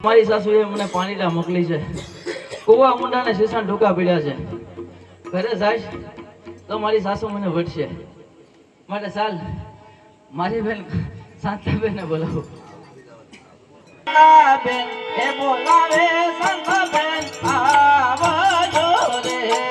મારી સાસુએ મને પાણીલા મોકલી છે. કુવા મુંડાને શીશાન ઢોકા પડ્યા છે. ઘરે જાય તો મારી સાસુ મને વટશે. માટે ચાલ મારી બેન શાંતાબેન ને બોલાવો. બેન એ બોલાવે શાંતાબેન આવજો રે.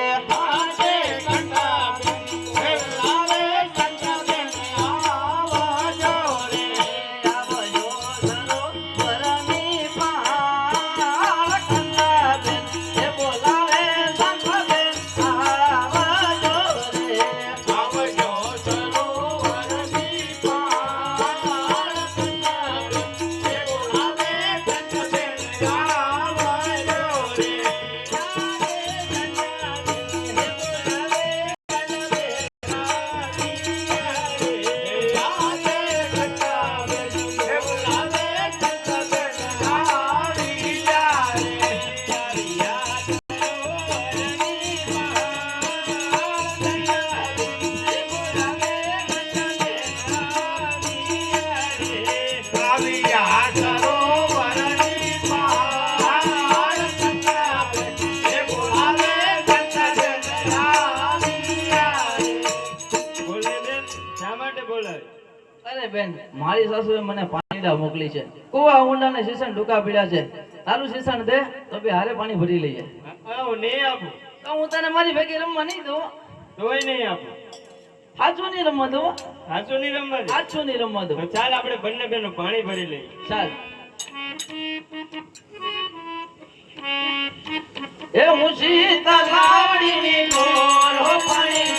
અરે બેન મારી સાસુએ મને પાણીડા મોકલી છે કુવા ઊંડા ને શીશણ ડૂકા પીડ્યા છે તારું શીશણ દે તો બે હારે પાણી ભરી લઈએ હું નહીં આપું તો હું તને મારી ભેગી રમવા નહીં દઉં તોય નહીં આપું સાચું નહીં રમવા દઉં સાચું નહીં રમવા દે સાચું નહીં રમવા દઉં તો ચાલ આપણે બંને બેનો પાણી ભરી લઈએ ચાલ એ મુશી તલાવડી ની ગોર હો પાણી